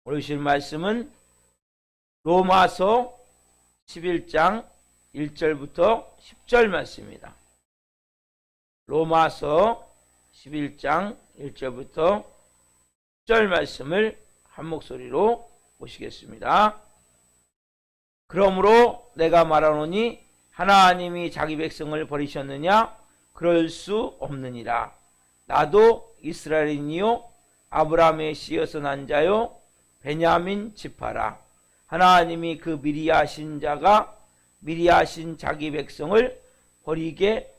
오늘 주실 말씀은 로마서 11장 1절부터 10절 말씀입니다. 로마서 11장 1절부터 10절 말씀을 한 목소리로 보시겠습니다. 그러므로 내가 말하노니 하나님이 자기 백성을 버리셨느냐? 그럴 수 없느니라. 나도 이스라엘인이요 아브라함의 씨여서 난 자요 베냐민 지파라. 하나님이 그 미리 하신 자가 미리 하신 자기 백성을 버리게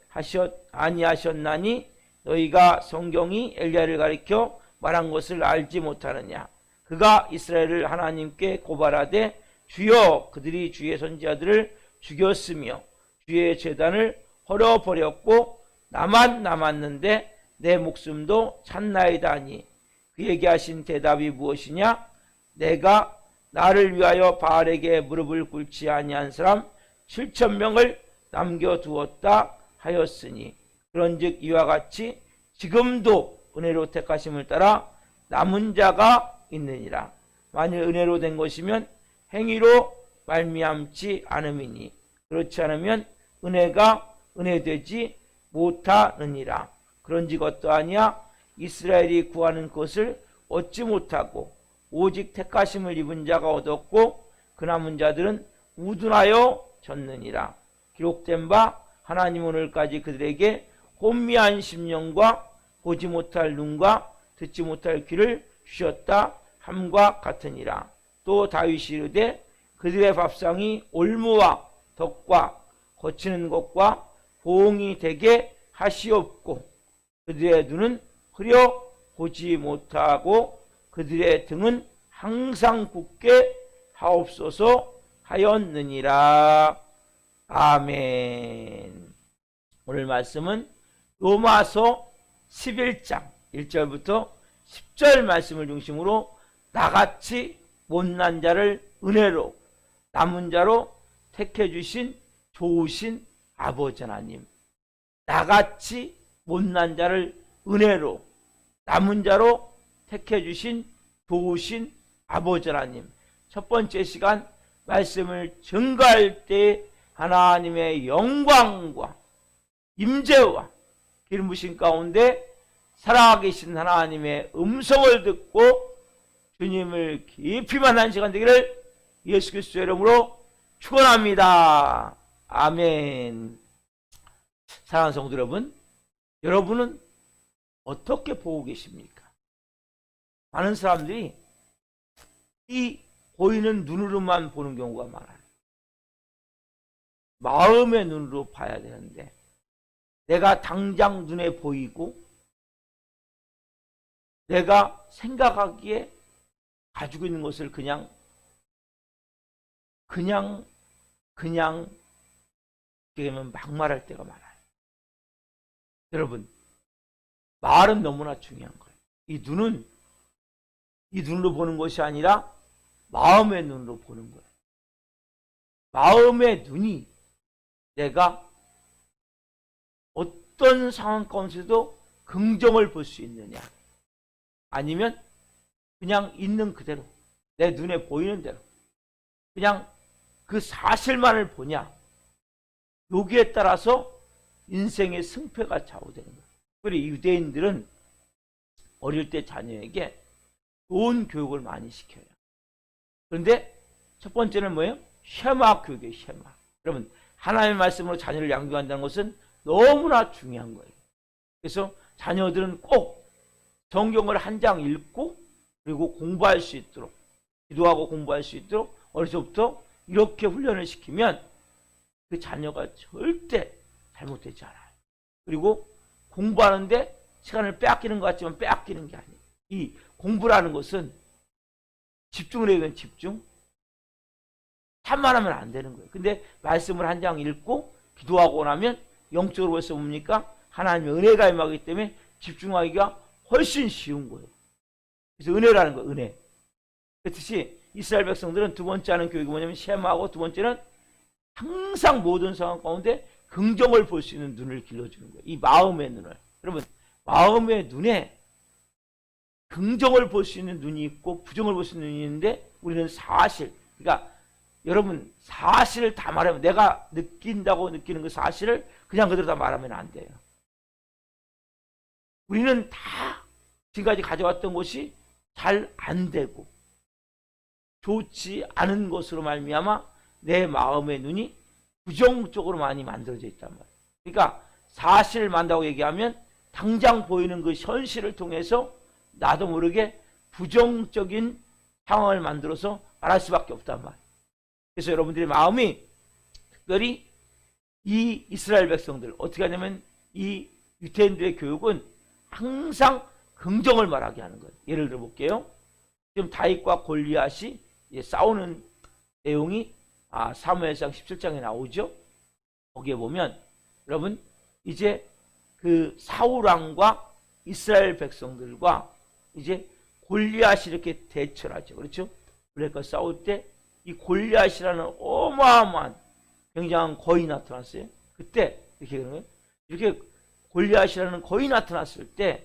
아니하셨나니 너희가 성경이 엘리야를 가리켜 말한 것을 알지 못하느냐? 그가 이스라엘을 하나님께 고발하되 주여 그들이 주의 선지자들을 죽였으며 주의 제단을 헐어버렸고 나만 남았는데 내 목숨도 찾나이다 하니 그에게 하신 대답이 무엇이냐? 내가 나를 위하여 바알에게 무릎을 꿇지 아니한 사람 7,000명을 남겨두었다 하였으니 그런즉 이와 같이 지금도 은혜로 택하심을 따라 남은 자가 있느니라. 만일 은혜로 된 것이면 행위로 말미암지 않음이니 그렇지 않으면 은혜가 은혜되지 못하느니라. 그런즉 어떠하냐? 이스라엘이 구하는 것을 얻지 못하고 오직 택하심을 입은 자가 얻었고 그 남은 자들은 우둔하여 졌느니라. 기록된 바 하나님 오늘까지 그들에게 혼미한 심령과 보지 못할 눈과 듣지 못할 귀를 주셨다 함과 같으니라. 또 다윗이 이르되 그들의 밥상이 올무와 덕과 거치는 것과 보응이 되게 하시옵고 그들의 눈은 흐려 보지 못하고 그들의 등은 항상 굳게 하옵소서 하였느니라. 아멘. 오늘 말씀은 로마서 11장 1절부터 10절 말씀을 중심으로 나같이 못난 자를 은혜로 남은 자로 택해 주신 좋으신 아버지 하나님, 나같이 못난 자를 은혜로 남은 자로 택해 주신 좋으신 아버지 하나님. 첫 번째 시간 말씀을 증거할 때 하나님의 영광과 임재와 기름 부으심 가운데 살아계신 하나님의 음성을 듣고 주님을 깊이 만난 시간 되기를 예수 그리스도의 이름으로 축원합니다. 아멘. 사랑하는 성도 여러분, 여러분은 어떻게 보고 계십니까? 많은 사람들이 이 보이는 눈으로만 보는 경우가 많아요. 마음의 눈으로 봐야 되는데 내가 당장 눈에 보이고 내가 생각하기에 가지고 있는 것을 그냥 되면 막말할 때가 많아요. 여러분, 말은 너무나 중요한 거예요. 이 눈은 이 눈으로 보는 것이 아니라 마음의 눈으로 보는 거예요. 마음의 눈이 내가 어떤 상황 가운데서도 긍정을 볼 수 있느냐, 아니면 그냥 있는 그대로 내 눈에 보이는 대로 그냥 그 사실만을 보냐, 여기에 따라서 인생의 승패가 좌우되는 거예요. 그리고 유대인들은 어릴 때 자녀에게 좋은 교육을 많이 시켜요. 그런데 첫 번째는 뭐예요? 쉐마 교육이에요. 쉐마. 여러분, 하나님의 말씀으로 자녀를 양육한다는 것은 너무나 중요한 거예요. 그래서 자녀들은 꼭 성경을 한 장 읽고 그리고 공부할 수 있도록, 기도하고 공부할 수 있도록 어려서부터 이렇게 훈련을 시키면 그 자녀가 절대 잘못되지 않아요. 그리고 공부하는데 시간을 빼앗기는 것 같지만 빼앗기는 게 아니에요. 이 공부라는 것은 집중을 해야 되는 집중, 산만하면 안 되는 거예요. 근데 말씀을 한 장 읽고 기도하고 나면 영적으로 벌써 뭡니까? 하나님의 은혜가 임하기 때문에 집중하기가 훨씬 쉬운 거예요. 그래서 은혜라는 거예요. 은혜. 그렇듯이 이스라엘 백성들은 두 번째 하는 교육이 뭐냐면 쉐마하고 두 번째는 항상 모든 상황 가운데 긍정을 볼 수 있는 눈을 길러주는 거예요. 이 마음의 눈을. 여러분, 마음의 눈에 긍정을 볼 수 있는 눈이 있고 부정을 볼 수 있는 눈이 있는데 우리는 사실, 그러니까 여러분 사실을 다 말하면, 내가 느낀다고 느끼는 그 사실을 그냥 그대로 다 말하면 안 돼요. 우리는 다 지금까지 가져왔던 것이 잘 안 되고 좋지 않은 것으로 말미암아 내 마음의 눈이 부정적으로 많이 만들어져 있단 말이에요. 그러니까 사실을 만다고 얘기하면 당장 보이는 그 현실을 통해서 나도 모르게 부정적인 상황을 만들어서 말할 수밖에 없단 말이에요. 그래서 여러분들의 마음이 특별히 이 이스라엘 백성들, 어떻게 하냐면 이 유대인들의 교육은 항상 긍정을 말하게 하는 거예요. 예를 들어 볼게요. 지금 다윗과 골리앗이 싸우는 내용이 사무엘상 17장에 나오죠. 거기에 보면 여러분 이제 그 사울왕과 이스라엘 백성들과 이제 골리앗이 이렇게 대처를 하죠. 그렇죠? 그러니까 싸울 때 이 골리앗이라는 어마어마한 굉장한 거인이 나타났어요. 그때 이렇게 그런 거예요. 이렇게 골리앗이라는 거인이 나타났을 때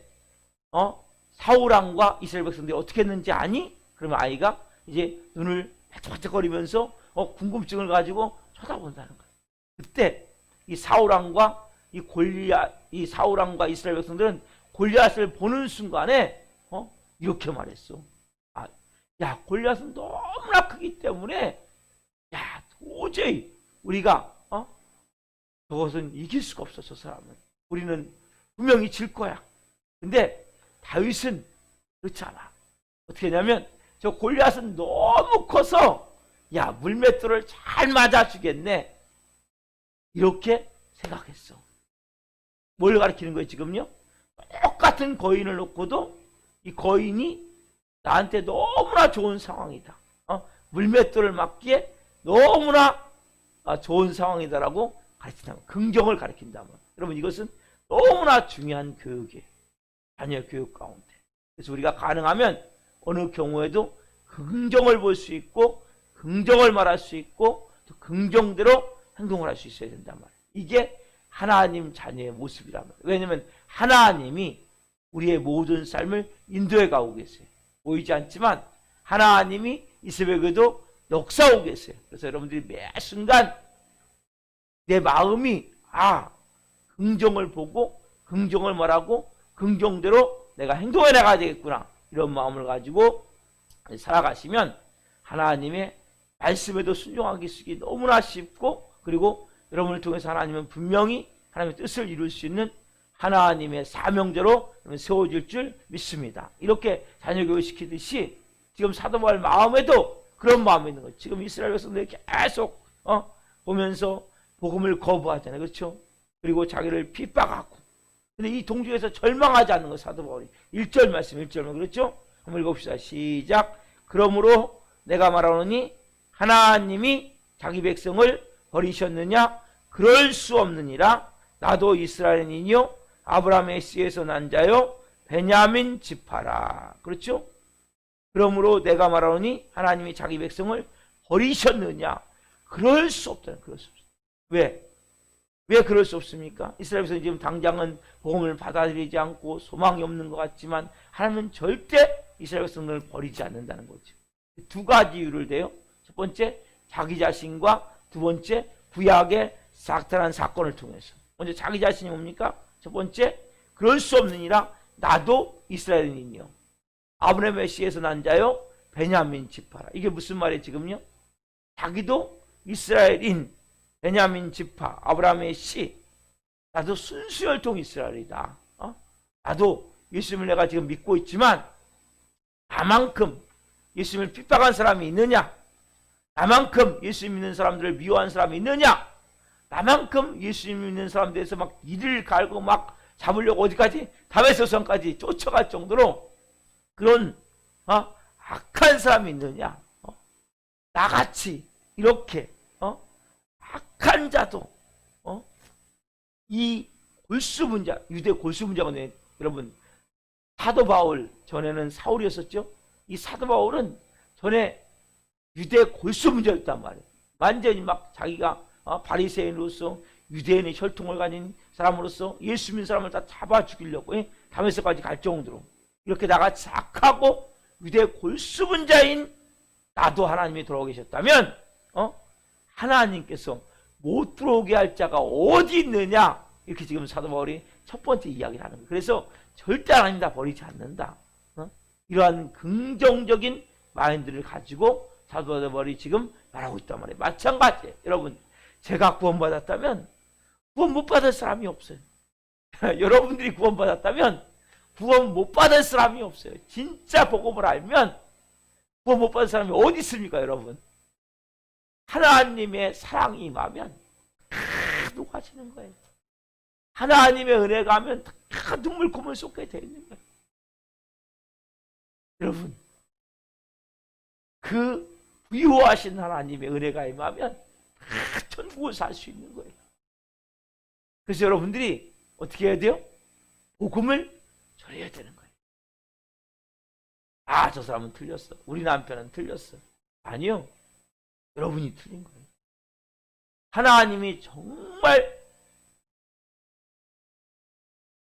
사울왕과 이스라엘 백성들이 어떻게 했는지 아니? 그러면 아이가 이제 눈을 반짝반짝거리면서 궁금증을 가지고 쳐다본다는 거예요. 그때 이 사울왕과 이 사울왕과 이스라엘 백성들은 골리앗을 보는 순간에 이렇게 말했어. 야, 골리앗은 너무나 크기 때문에 야, 도저히 우리가 저것은 이길 수가 없어. 저 사람은 우리는 분명히 질 거야. 근데 다윗은 그렇지 않아. 어떻게 했냐면 저 골리앗은 너무 커서 야, 물맷돌을 잘 맞아주겠네, 이렇게 생각했어. 뭘 가리키는 거예요 지금요? 똑같은 거인을 놓고도 이 거인이 나한테 너무나 좋은 상황이다, 물맷돌을 맞기에 너무나 좋은 상황이다라고 가르친다. 긍정을 가르친다. 여러분 이것은 너무나 중요한 교육이에요. 자녀 교육 가운데. 그래서 우리가 가능하면 어느 경우에도 긍정을 볼 수 있고 긍정을 말할 수 있고 또 긍정대로 행동을 할 수 있어야 된단 말이에요. 이게 하나님 자녀의 모습이란 말이에요. 왜냐하면 하나님이 우리의 모든 삶을 인도해 가고 계세요. 보이지 않지만 하나님이 이 새벽에도 역사하고 계세요. 그래서 여러분들이 매 순간 내 마음이 긍정을 보고 긍정을 말하고 긍정대로 내가 행동해 나가야 되겠구나, 이런 마음을 가지고 살아가시면 하나님의 말씀에도 순종하기 쓰기 너무나 쉽고, 그리고 여러분을 통해서 하나님은 분명히 하나님의 뜻을 이룰 수 있는 하나님의 사명대로 세워질 줄 믿습니다. 이렇게 자녀 교육시키듯이 지금 사도 바울 마음에도 그런 마음이 있는 거예요. 지금 이스라엘 백성들이 계속 보면서 복음을 거부하잖아요. 그렇죠? 그리고 자기를 핍박하고. 근데 이 동중에서 절망하지 않는 거, 사도 바울이 1절 말씀, 1절만, 그렇죠? 한번 읽어봅시다. 시작. 그러므로 내가 말하노니 하나님이 자기 백성을 버리셨느냐? 그럴 수 없느니라. 나도 이스라엘인이요 아브라함의 씨에서 난 자요 베냐민 지파라. 그렇죠? 그러므로 내가 말하노니 하나님이 자기 백성을 버리셨느냐? 그럴 수 없다. 그럴 수 없다. 왜 그럴 수 없습니까? 이스라엘 백성이 지금 당장은 복음을 받아들이지 않고 소망이 없는 것 같지만 하나님은 절대 이스라엘 백성을 버리지 않는다는 거죠. 두 가지 이유를 대요. 첫 번째, 자기 자신과 두 번째, 구약의 사탄한 사건을 통해서. 먼저 자기 자신이 뭡니까? 첫 번째, 그럴 수 없느니라. 나도 이스라엘인이요 아브라함의 씨에서 난 자요 베냐민 지파라. 이게 무슨 말이에요 지금요? 자기도 이스라엘인, 베냐민 지파, 아브라함의 씨, 나도 순수혈통 이스라엘이다. 나도 예수님을 내가 지금 믿고 있지만 나만큼 예수님을 핍박한 사람이 있느냐? 나만큼 예수님 믿는 사람들을 미워한 사람이 있느냐? 나만큼 예수님 믿는 사람들에서 막 이를 갈고 막 잡으려고 어디까지? 다메섹성까지 쫓아갈 정도로 그런 악한 사람이 있느냐? 나같이 이렇게 악한 자도 이 골수 문자, 유대 골수 문자가 여러분, 사도 바울 전에는 사울이었었죠. 이 사도 바울은 전에 유대 골수 문자였단 말이에요. 완전히 막 자기가 바리새인으로서 유대인의 혈통을 가진 사람으로서 예수 믿는 사람을 다 잡아 죽이려고 다메섹까지 갈 정도로. 이렇게 나같이 악하고 유대 골수분자인 나도 하나님이 돌아오 계셨다면 하나님께서 못 들어오게 할 자가 어디 있느냐, 이렇게 지금 사도 바울이 첫 번째 이야기를 하는 거예요. 그래서 절대 하나님 다 버리지 않는다. 이러한 긍정적인 마인드를 가지고 사도 바울이 지금 말하고 있단 말이에요. 마찬가지예요. 여러분, 제가 구원받았다면 구원 못 받을 사람이 없어요. 여러분들이 구원받았다면 구원 못 받을 사람이 없어요. 진짜 복음을 알면 구원 못 받을 사람이 어디 있습니까, 여러분? 하나님의 사랑이 임하면 다 녹아지는 거예요. 하나님의 은혜가 하면 다 눈물 콧물 쏟게 되어 있는 거예요. 여러분, 그 부유하신 하나님의 은혜가 임하면 다 천국을 살 수 있는 거예요. 그래서 여러분들이 어떻게 해야 돼요? 복음을 전해야 되는 거예요. 아, 저 사람은 틀렸어. 우리 남편은 틀렸어. 아니요. 여러분이 틀린 거예요. 하나님이 정말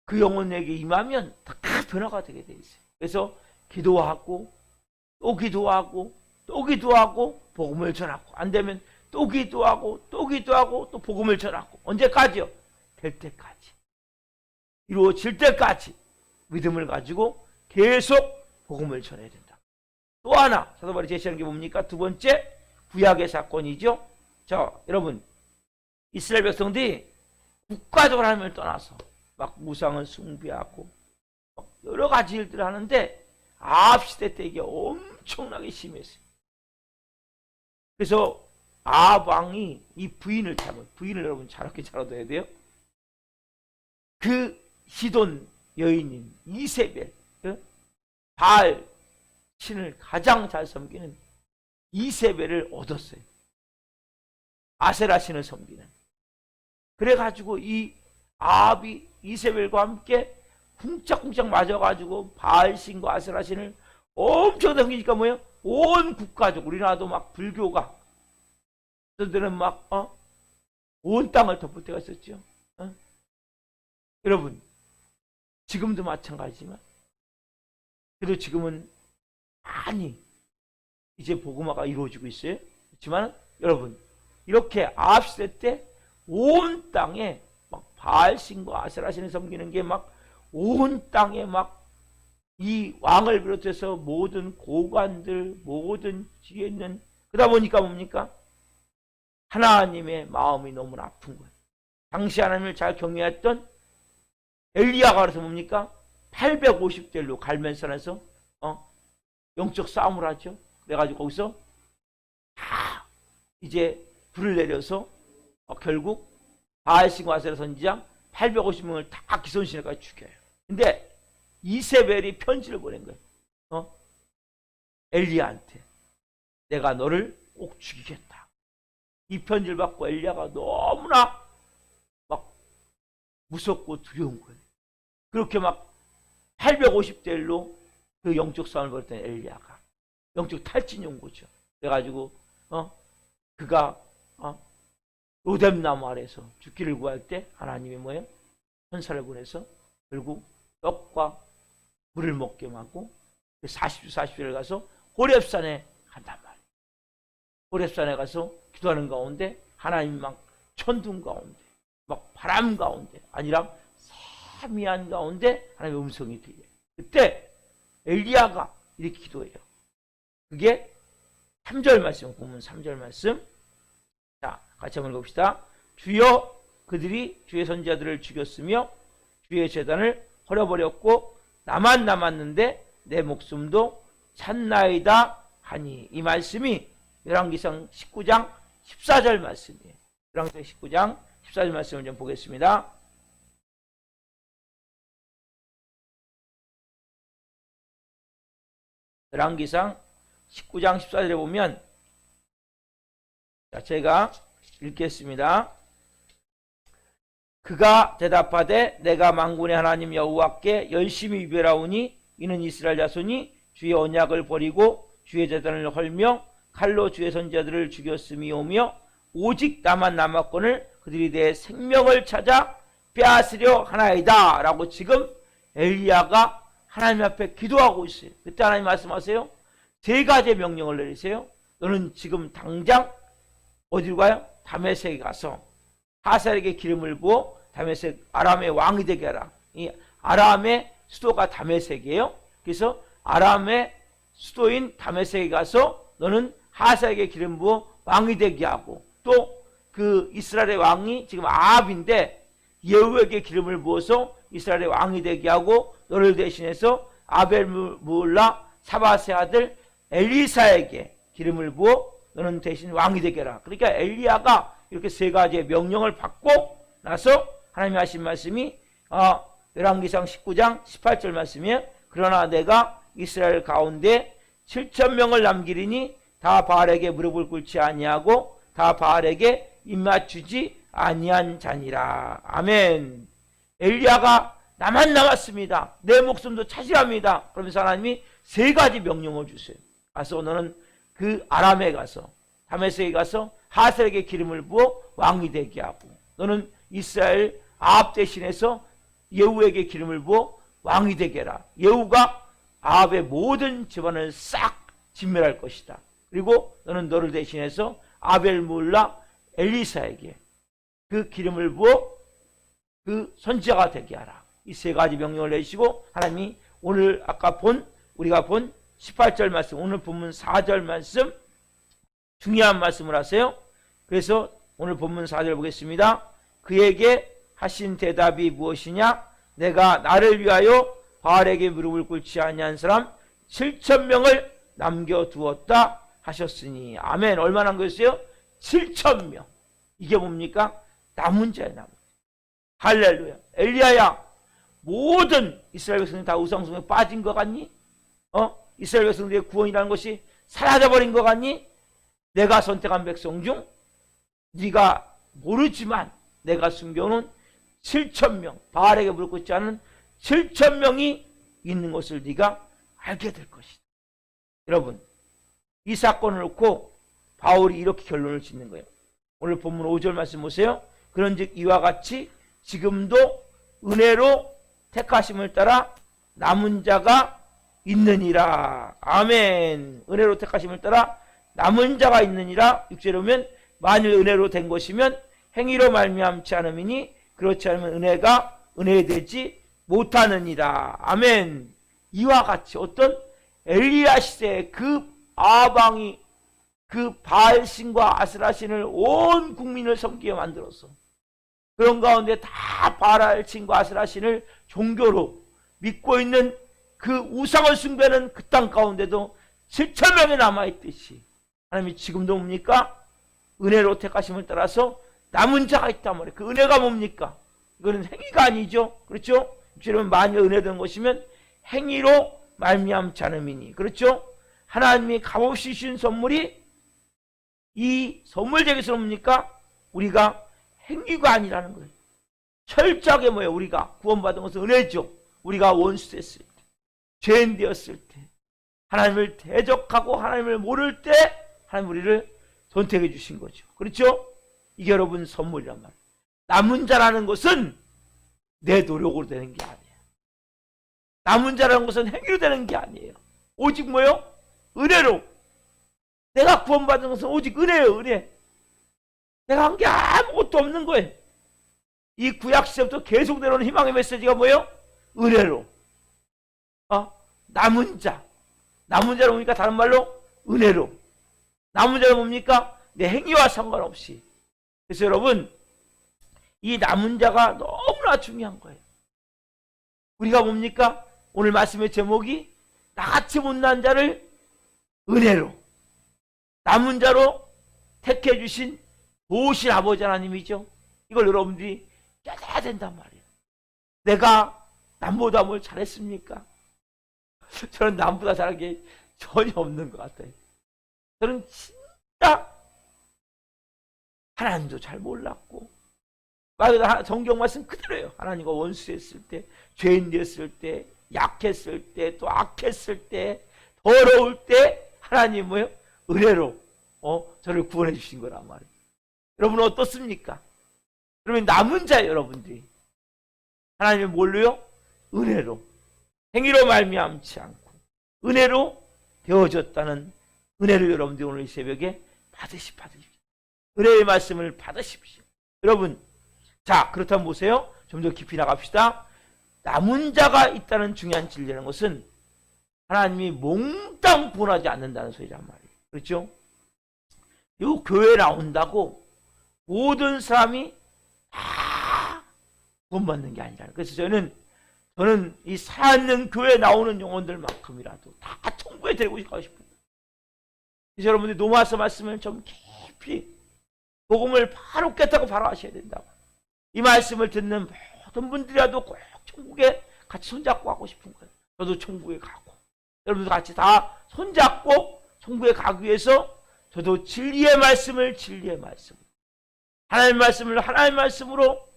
그 영혼에게 임하면 다 변화가 되게 돼 있어요. 그래서 기도하고 또 기도하고 또 기도하고 복음을 전하고, 안 되면 또 기도하고 또 기도하고 또 복음을 전하고, 언제까지요? 될 때까지, 이루어질 때까지 믿음을 가지고 계속 복음을 전해야 된다. 또 하나 사도 바울이 제시하는 게 뭡니까? 두 번째, 구약의 사건이죠. 자, 여러분, 이스라엘 백성들이 국가적으로 하나님을 떠나서 막 우상을 숭배하고 막 여러 가지 일들을 하는데 아합 시대 때 이게 엄청나게 심했어요. 그래서 아합 왕이 이 부인을 여러분 저렇게 잘 얻어야 돼요. 그 시돈 여인인 이세벨, 바알 신을 가장 잘 섬기는 이세벨을 얻었어요. 아세라 신을 섬기는. 그래가지고 이 아합이 이세벨과 함께 쿵짝쿵짝 맞아가지고 바알 신과 아세라 신을 엄청 섬기니까 뭐예요? 온 국가적, 우리나라도 막 불교가 그들은 막 온 땅을 덮을 때가 있었죠. 여러분, 지금도 마찬가지지만 그래도 지금은 많이 이제 복음화가 이루어지고 있어요. 그렇지만 여러분, 이렇게 아합 시대 때 온 땅에 막 바알신과 아세라신을 섬기는 게 막 온 땅에 막 이 왕을 비롯해서 모든 고관들, 모든 지에 있는, 그러다 보니까 뭡니까? 하나님의 마음이 너무나 아픈 거예요. 당시 하나님을 잘 경외했던 엘리야가 그래서 뭡니까? 850대로 갈멜산에서 영적 싸움을 하죠. 그래가지고 거기서 다 이제 불을 내려서 결국 바알신과 아세라 선지자 850명을 다 기손신에까지 죽여요. 근데 이세벨이 편지를 보낸 거예요. 엘리야한테 내가 너를 꼭 죽이겠다. 이 편지를 받고 엘리야가 너무나 막 무섭고 두려운 거예요. 그렇게 막 850대 1로 그 영적 싸움을 벌였던 엘리야가 영적 탈진이 온 거죠. 그래가지고 그가 로뎀나무 아래에서 죽기를 구할 때 하나님이 뭐예요? 천사를 보내서 결국 떡과 물을 먹게 하고 40주 40주를 가서 호렙산에 간단 말이에요. 호렙산에 가서 기도하는 가운데 하나님 막 천둥 가운데 막 바람 가운데 아니라 사미한 가운데 하나님의 음성이 들려요. 그때 엘리야가 이렇게 기도해요. 그게 3절 말씀, 본문 3절 말씀. 자, 같이 한번 읽읍시다. 주여, 그들이 주의 선지자들을 죽였으며 주의 제단을 헐어버렸고 나만 남았는데 내 목숨도 찼나이다 하니. 이 말씀이 열왕기상 19장 14절 말씀이에요. 열왕기상 19장 14절 말씀을 좀 보겠습니다. 열왕기상 19장 14절에 보면, 자, 제가 읽겠습니다. 그가 대답하되 내가 만군의 하나님 여호와께 열심히 위배하오니 이는 이스라엘 자손이 주의 언약을 버리고 주의 제단을 헐며 칼로 주의 선지자들을 죽였음이오며 오직 나만 남았거늘 그들이 내 생명을 찾아 빼앗으려 하나이다 라고 지금 엘리야가 하나님 앞에 기도하고 있어요. 그때 하나님 말씀하세요. 세 가지의 명령을 내리세요. 너는 지금 당장 어디로 가요? 다메섹에 가서 하사엘에게 기름을 부어 다메섹 아람의 왕이 되게 하라. 이 아람의 수도가 다메섹이에요. 그래서 아람의 수도인 다메섹에 가서 너는 하사엘에게 기름 부어 왕이 되게 하고, 또 그 이스라엘의 왕이 지금 아합인데 예후에게 기름을 부어서 이스라엘의 왕이 되게 하고, 너를 대신해서 아벨무올라 사바세 아들 엘리사에게 기름을 부어 너는 대신 왕이 되게 하라. 그러니까 엘리야가 이렇게 세 가지의 명령을 받고 나서 하나님이 하신 말씀이 열왕기상 19장 18절 말씀이에요. 그러나 내가 이스라엘 가운데 7,000명을 남기리니 다 바알에게 무릎을 꿇지 아니하고 다 바알에게 입맞추지 아니한 자니라. 아멘. 엘리야가 나만 남았습니다. 내 목숨도 차지합니다. 그러면서 하나님이 세 가지 명령을 주세요. 가서 너는 그 아람에 가서 다메섹에 가서 하사엘에게 기름을 부어 왕이 되게 하고, 너는 이스라엘 아합 대신해서 예후에게 기름을 부어 왕이 되게 해라. 예후가 아합의 모든 집안을 싹 진멸할 것이다. 그리고 너를 대신해서 아벨몰라 엘리사에게 그 기름을 부어 그 선지자가 되게 하라. 이 세 가지 명령을 내시고 하나님이 오늘 우리가 본 18절 말씀, 오늘 본문 4절 말씀, 중요한 말씀을 하세요. 그래서 오늘 본문 4절 보겠습니다. 그에게 하신 대답이 무엇이냐? 내가 나를 위하여 바알에게 무릎을 꿇지 아니한 사람 7,000명을 남겨두었다 하셨으니. 아멘. 얼마나 남겼어요? 7,000명. 이게 뭡니까? 남은 자예요, 남은 자. 할렐루야. 엘리야야, 모든 이스라엘 백성이 다 우상숭배에 빠진 것 같니? 이스라엘 백성들의 구원이라는 것이 사라져버린 것 같니? 내가 선택한 백성 중 네가 모르지만 내가 숨겨놓은 7,000명, 바알에게 무릎 꿇지 않은 7,000명이 있는 것을 네가 알게 될 것이다. 여러분, 이 사건을 놓고 바울이 이렇게 결론을 짓는 거예요. 오늘 본문 5절 말씀 보세요. 그런즉 이와 같이 지금도 은혜로 택하심을 따라 남은 자가 있느니라. 아멘. 은혜로 택하심을 따라 남은 자가 있느니라. 6절에 보면 만일 은혜로 된 것이면 행위로 말미암지 않음이니 그렇지 않으면 은혜가 은혜되지 못하느니라. 아멘. 이와 같이 어떤 엘리야 시대의 그 아방이 그 바알신과 아스라신을 온 국민을 섬기게 만들어서 그런 가운데 다 바알신과 아스라신을 종교로 믿고 있는 그 우상을 숭배하는 그 땅 가운데도 7,000명이 남아있듯이 하나님이 지금도 뭡니까? 은혜로 택하심을 따라서 남은 자가 있단 말이에요. 그 은혜가 뭡니까? 이거는 행위가 아니죠. 그렇죠? 여러분, 만일 은혜된 것이면 행위로 말미암지 않음이니. 그렇죠? 하나님이 값없이 주신 선물이 이 선물 제기서 뭡니까? 우리가 행위가 아니라는 거예요. 철저하게 뭐예요? 우리가 구원받은 것은 은혜죠. 우리가 원수 됐을 때, 죄인 되었을 때, 하나님을 대적하고 하나님을 모를 때 하나님 우리를 선택해 주신 거죠. 그렇죠? 이게 여러분 선물이란 말이에요. 남은 자라는 것은 내 노력으로 되는 게 아니에요. 남은 자라는 것은 행위로 되는 게 아니에요. 오직 뭐요? 은혜로. 내가 구원받은 것은 오직 은혜예요. 은혜. 내가 한 게 아무것도 없는 거예요. 이 구약 시대부터 계속 내려오는 희망의 메시지가 뭐예요? 은혜로. 남은 자. 남은 자로 뭡니까? 다른 말로 은혜로. 남은 자로 뭡니까? 내 행위와 상관없이. 그래서 여러분, 이 남은 자가 너무나 중요한 거예요. 우리가 뭡니까? 오늘 말씀의 제목이 나같이 못난 자를 은혜로, 남은 자로 택해 주신 도우신 아버지 하나님이죠. 이걸 여러분들이 깨달아야 된단 말이에요. 내가 남보다 뭘 잘했습니까? 저는 남보다 잘한 게 전혀 없는 것 같아요. 저는 진짜 하나님도 잘 몰랐고, 성경 말씀 그대로예요. 하나님과 원수했을 때, 죄인 되었을 때, 약했을 때, 또 악했을 때, 더러울 때 하나님 뭐예요? 은혜로 저를 구원해 주신 거란 말이에요. 여러분은 어떻습니까? 그러면 남은 자예요, 여러분들이. 하나님이 뭘로요? 은혜로. 행위로 말미암지 않고 은혜로 되어졌다는 은혜를 여러분들이 오늘 이 새벽에 받으십시오. 은혜의 말씀을 받으십시오. 여러분, 자, 그렇다면 보세요. 좀 더 깊이 나갑시다. 남은 자가 있다는 중요한 진리라는 것은 하나님이 몽땅 구원하지 않는다는 소리란 말이에요. 그렇죠? 이 교회에 나온다고 모든 사람이 다 구원받는 게 아니라, 그래서 저는 이 살아있는 교회에 나오는 영혼들만큼이라도 다 천국에 데리고 가고 싶어요. 그래서 여러분들이 노마서 말씀을 좀 깊이 복음을 바로 깨닫고 바로 하셔야 된다고. 이 말씀을 듣는 모든 분들이라도 꼭 천국에 같이 손잡고 가고 싶은 거예요. 저도 천국에 가고 여러분도 같이 다 손잡고 천국에 가기 위해서 저도 진리의 말씀을 하나님의 말씀을 하나님의 말씀으로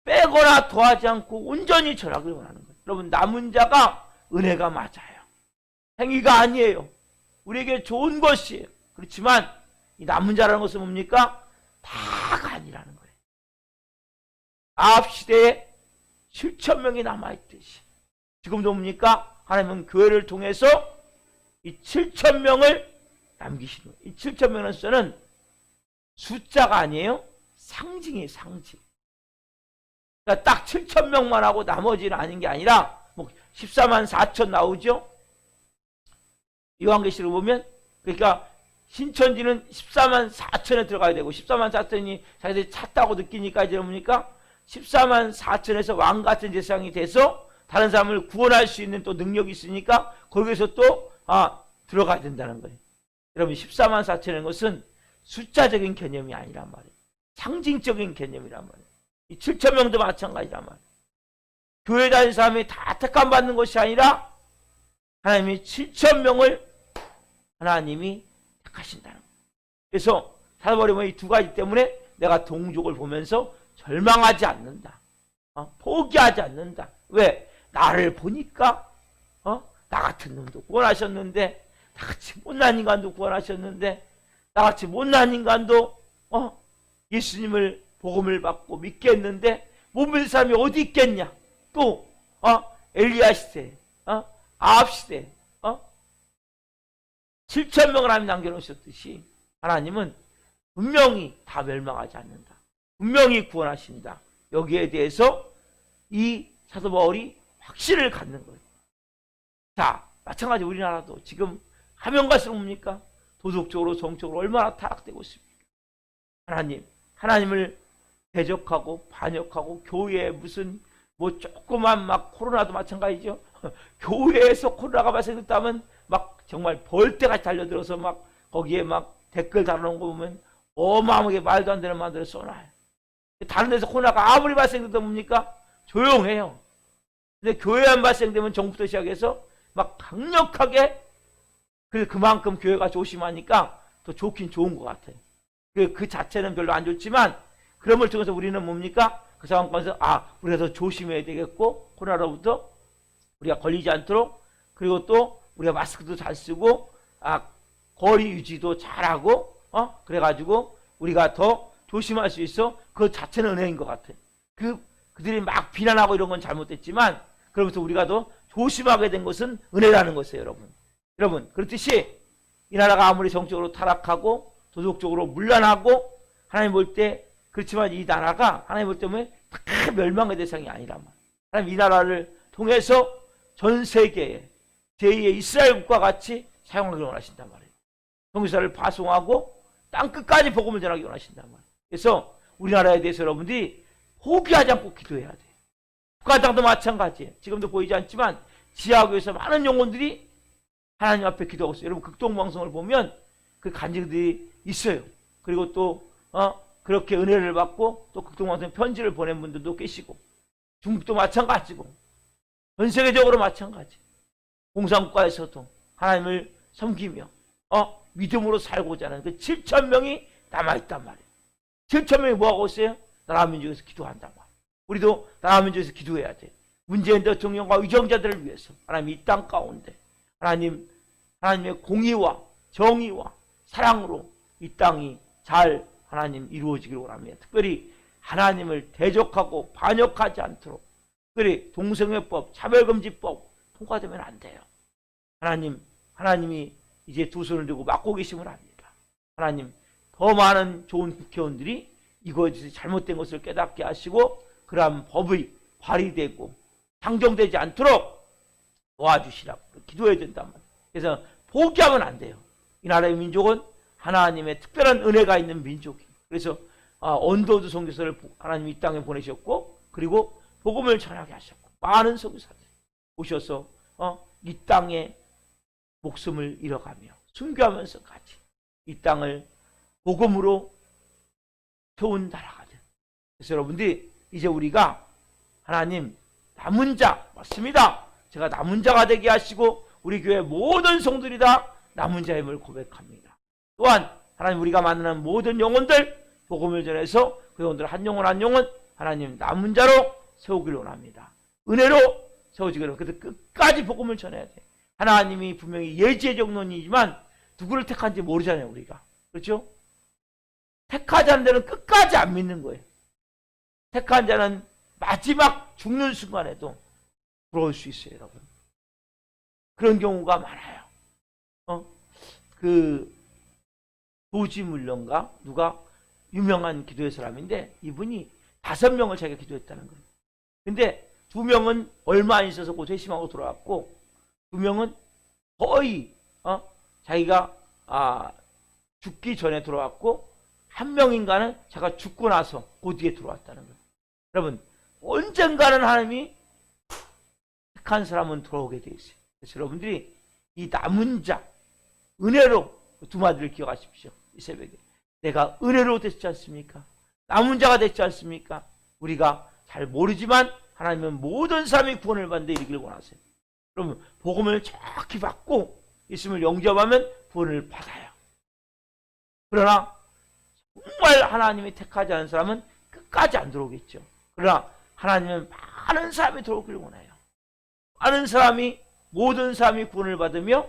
빼거나 더하지 않고 온전히 전하기를 원하는 거예요. 여러분, 남은 자가 은혜가 맞아요. 행위가 아니에요. 우리에게 좋은 것이에요. 그렇지만 이 남은 자라는 것은 뭡니까? 다가 아니라는 거예요. 아합 시대에 7,000명이 남아있듯이 지금도 뭡니까? 하나님은 교회를 통해서 이 7,000명을 남기시는 거예요. 이 7,000명이라는 숫자는 숫자가 아니에요. 상징이에요. 상징. 그러니까 딱 7,000명만 하고 나머지는 아닌 게 아니라 뭐 14만 4천 나오죠. 요한계시록 보면, 그러니까 신천지는 14만 4천에 들어가야 되고 14만 4천이 자기들이 찼다고 느끼니까 이제 뭡니까? 14만 4천에서 왕같은 세상이 돼서 다른 사람을 구원할 수 있는 또 능력이 있으니까 거기에서 또 들어가야 된다는 거예요. 여러분, 14만 4천의 것은 숫자적인 개념이 아니란 말이에요. 상징적인 개념이란 말이에요. 이 7,000명도 마찬가지란 말이에요. 교회 다니는 사람이 다 택함 받는 것이 아니라 하나님이 7,000명을 하나님이 택하신다는 거예요. 그래서 찾아버리면 이 두 가지 때문에 내가 동족을 보면서 절망하지 않는다. 포기하지 않는다. 왜? 나를 보니까 나 같은 놈도 구원하셨는데, 나같이 못난 인간도 구원하셨는데, 나같이 못난 인간도 예수님을 복음을 받고 믿게 했는데 못 믿는 사람이 어디 있겠냐. 또 엘리야 시대, 아합 시대 7,000명을 하나님 남겨놓으셨듯이 하나님은 분명히 다 멸망하지 않는다. 분명히 구원하신다. 여기에 대해서 이 사도 바울이 확신을 갖는 거예요. 자, 마찬가지 우리나라도 지금 하면 갈수록 뭡니까? 도덕적으로 정적으로 얼마나 타락되고 있습니까? 하나님을 대적하고 반역하고 교회에 무슨 뭐 조그만 막 코로나도 마찬가지죠. 교회에서 코로나가 발생했다면 막 정말 벌떼같이 달려들어서 막 거기에 막 댓글 달아놓은 거 보면 어마어마하게 말도 안 되는 말들을 써놔요. 다른 데서 코로나가 아무리 발생돼도 뭡니까? 조용해요. 근데 교회안 발생되면 정부부터 시작해서 막 강력하게, 그만큼 교회가 조심하니까 더 좋긴 좋은 것 같아요. 그 자체는 별로 안 좋지만 그런 걸 통해서 우리는 뭡니까? 그 상황 가서 우리가 더 조심해야 되겠고, 코로나로부터 우리가 걸리지 않도록, 그리고 또 우리가 마스크도 잘 쓰고 거리 유지도 잘하고 그래가지고 우리가 더 조심할 수 있어. 그 자체는 은혜인 것 같아요. 그들이 막 비난하고 이런 건 잘못됐지만 그러면서 우리가 더 조심하게 된 것은 은혜라는 것이에요. 여러분 그렇듯이 이 나라가 아무리 정적으로 타락하고 도덕적으로 문란하고 하나님 볼 때, 그렇지만 이 나라가 하나님 볼 때문에 다 멸망의 대상이 아니란 말이에요. 하나님 이 나라를 통해서 전 세계에 제2의 이스라엘 국가와 같이 사용하기를 원하신단 말이에요. 성교사를 파송하고 땅끝까지 복음을 전하기 원하신단 말이에요. 그래서 우리나라에 대해서 여러분들이 포기하지 않고 기도해야 돼요. 북한땅도 마찬가지예요. 지금도 보이지 않지만 지하교에서 많은 영혼들이 하나님 앞에 기도하고 있어요. 여러분 극동방송을 보면 그 간증들이 있어요. 그리고 또 그렇게 은혜를 받고 또 극동방송에 편지를 보낸 분들도 계시고, 중국도 마찬가지고 전 세계적으로 마찬가지. 공산국가에서도 하나님을 섬기며 믿음으로 살고자 하는 그 7,000명이 남아있단 말이에요. 7,000명이 뭐하고 있어요? 나라 민족에서 기도한단 말이에요. 우리도 나라 민족에서 기도해야 돼요. 문재인 대통령과 위정자들을 위해서 하나님 이 땅 가운데 하나님의 공의와 정의와 사랑으로 이 땅이 잘 하나님 이루어지기를 원합니다. 특별히 하나님을 대적하고 반역하지 않도록, 특별히 동성애법, 차별금지법, 통과되면 안 돼요. 하나님이 이제 두 손을 들고 막고 계심을 압니다. 하나님, 더 많은 좋은 국회의원들이 이것이 잘못된 것을 깨닫게 하시고 그러한 법이 발의되고 상정되지 않도록 도와주시라고 기도해야 된단 말이에요. 그래서 포기하면 안 돼요. 이 나라의 민족은 하나님의 특별한 은혜가 있는 민족이에요. 그래서 언더우드 선교사를 하나님이 이 땅에 보내셨고, 그리고 복음을 전하게 하셨고, 많은 선교사들 오셔서 이 땅에 목숨을 잃어가며 순교하면서까지 이 땅을 복음으로 태운 나라가 돼. 그래서 여러분들이 이제 우리가 하나님 남은 자 맞습니다. 제가 남은 자가 되게 하시고 우리 교회 모든 성들이 다 남은 자임을 고백합니다. 또한 하나님 우리가 만나는 모든 영혼들 복음을 전해서 그 영혼들 한 영혼 한 영혼 하나님 남은 자로 세우기를 원합니다. 은혜로 세워지기를. 그래서 끝까지 복음을 전해야 돼. 하나님이 분명히 예지의정론이지만 누구를 택한지 모르잖아요, 우리가. 그렇죠? 택하지 않은 자는 끝까지 안 믿는 거예요. 택한 자는 마지막 죽는 순간에도 돌아올 수 있어요, 여러분. 그런 경우가 많아요. 도지물론가 누가 유명한 기도의 사람인데 이분이 5명을 자기가 기도했다는 거예요. 근데 2명은 얼마 안 있어서 곧 회심하고 돌아왔고 2명은 거의 자기가 죽기 전에 돌아왔고 1명인가는 자기가 죽고 나서 그 뒤에 들어왔다는 거예요. 여러분 언젠가는 하나님이 택한 사람은 돌아오게 돼 있어요. 그래서 여러분들이 이 남은 자 은혜로 두 마디를 기억하십시오. 이 새벽에 내가 은혜로 됐지 않습니까? 남은 자가 됐지 않습니까? 우리가 잘 모르지만 하나님은 모든 사람이 구원을 받는 데 이르기를 원하세요. 그러면 복음을 정확히 받고 예수님을 영접하면 구원을 받아요. 그러나 정말 하나님이 택하지 않은 사람은 끝까지 안 들어오겠죠. 그러나 하나님은 많은 사람이 들어오기를 원해요. 많은 사람이 모든 사람이 구원을 받으며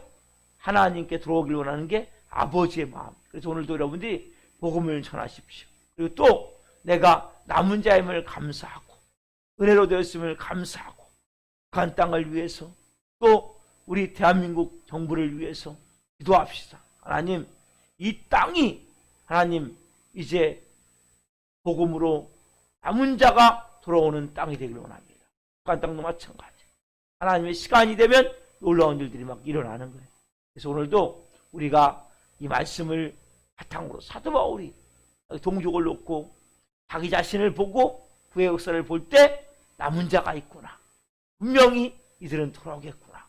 하나님께 들어오기를 원하는 게 아버지의 마음. 그래서 오늘도 여러분들이 복음을 전하십시오. 그리고 또 내가 남은 자임을 감사하고 은혜로 되었음을 감사하고 북한 땅을 위해서 또 우리 대한민국 정부를 위해서 기도합시다. 하나님 이 땅이 하나님 이제 복음으로 남은 자가 돌아오는 땅이 되기를 원합니다. 북한 땅도 마찬가지. 하나님의 시간이 되면 놀라운 일들이 막 일어나는 거예요. 그래서 오늘도 우리가 이 말씀을 바탕으로 사도 바울이 동족을 놓고 자기 자신을 보고 부의 역사를 볼 때 남은 자가 있구나. 분명히 이들은 돌아오겠구나.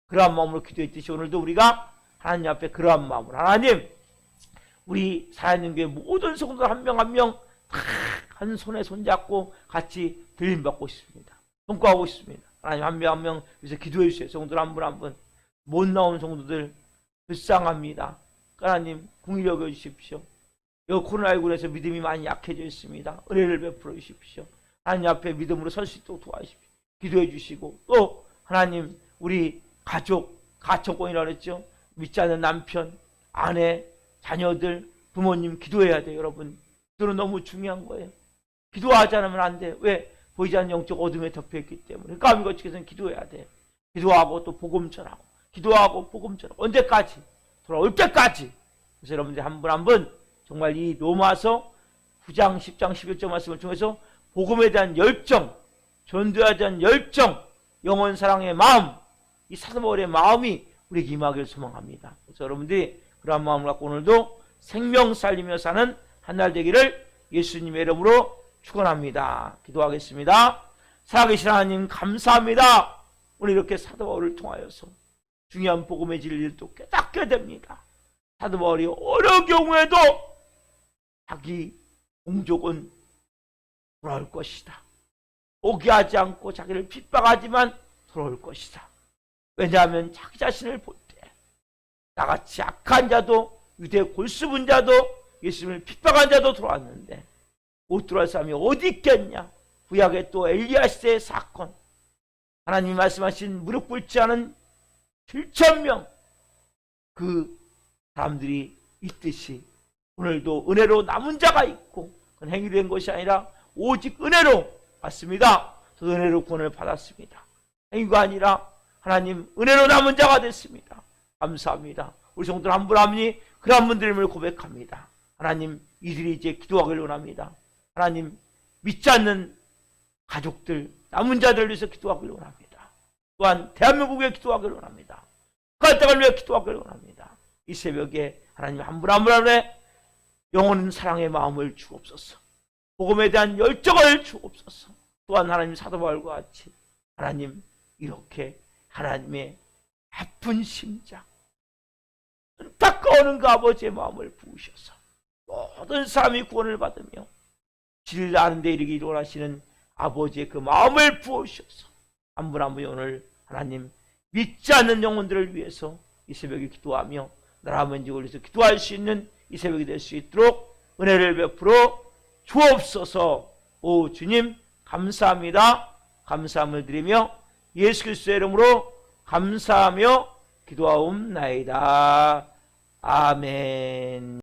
그러한 마음으로 기도했듯이 오늘도 우리가 하나님 앞에 그러한 마음으로 하나님 우리 살아있는 교회 모든 성도들 한 명 한 명 다 한 손에 손잡고 같이 들림받고 싶습니다. 손구하고 싶습니다. 하나님 한 명 한 명 여기서 기도해 주세요. 성도들 한 분 한 분 못 나온 성도들 불쌍합니다. 하나님 긍휼히 여겨 주십시오. 이 코로나19에서 믿음이 많이 약해져 있습니다. 은혜를 베풀어 주십시오. 하나님 앞에 믿음으로 설 수 있도록 도와주십시오. 기도해 주시고 또 하나님 우리 가족 가천권이라고 그랬죠. 믿지 않는 남편 아내 자녀들 부모님 기도해야 돼요. 여러분 기도는 너무 중요한 거예요. 기도하지 않으면 안 돼요. 왜? 보이지 않는 영적 어둠에 덮여있기 때문에. 그러니까 이것저것은 기도해야 돼요. 기도하고 또 복음 전하고 기도하고 복음 전하고 언제까지? 돌아올 때까지. 그래서 여러분들 한 분 한 분 정말 이 로마서 9장 10장 11절 말씀을 통해서 복음에 대한 열정 전도에 대한 열정 영혼 사랑의 마음 이 사도 바울의 마음이 우리에게 임하기를 소망합니다. 그래서 여러분들이 그러한 마음을 갖고 오늘도 생명 살리며 사는 한 날 되기를 예수님의 이름으로 축원합니다. 기도하겠습니다. 살아계신 하나님 감사합니다. 오늘 이렇게 사도 바울을 통하여서 중요한 복음의 진리를 또 깨닫게 됩니다. 사도 바울이 어느 경우에도 자기 동족은 돌아올 것이다. 포기하지 않고 자기를 핍박하지만 돌아올 것이다. 왜냐하면 자기 자신을 볼 때 나같이 악한 자도 유대 골수분 자도 예수님을 핍박한 자도 돌아왔는데 못 돌아올 사람이 어디 있겠냐. 구약의 또 엘리야 시대의 사건 하나님이 말씀하신 무릎 꿇지 않은 7,000명 그 사람들이 있듯이 오늘도 은혜로 남은 자가 있고 그건 행위로 된 것이 아니라 오직 은혜로 받습니다. 저 은혜로 구원을 받았습니다. 행위가 아니라 하나님 은혜로 남은 자가 됐습니다. 감사합니다. 우리 성도들 한 분 한 분이 그런 분들임을 고백합니다. 하나님, 이들이 이제 기도하기를 원합니다. 하나님, 믿지 않는 가족들, 남은 자들을 위해서 기도하기를 원합니다. 또한 대한민국에 기도하기를 원합니다. 그 땅을 위해 기도하기를 원합니다. 이 새벽에 하나님 한 분 한 분에 영원 사랑의 마음을 주옵소서. 복음에 대한 열정을 주옵소서. 또한 하나님 사도 바울과 같이 하나님 이렇게 하나님의 아픈 심장, 안타까워하는 그 아버지의 마음을 부으셔서 모든 사람이 구원을 받으며 진리를 아는 데 이르기를 원하시는 아버지의 그 마음을 부으셔서 한 분 한 분이 오늘 하나님 믿지 않는 영혼들을 위해서 이 새벽에 기도하며 나라 민족을 위해서 기도할 수 있는 이 새벽이 될 수 있도록 은혜를 베풀어 주옵소서. 오 주님 감사합니다. 감사함을 드리며 예수 그리스도의 이름으로 감사하며 기도하옵나이다. 아멘.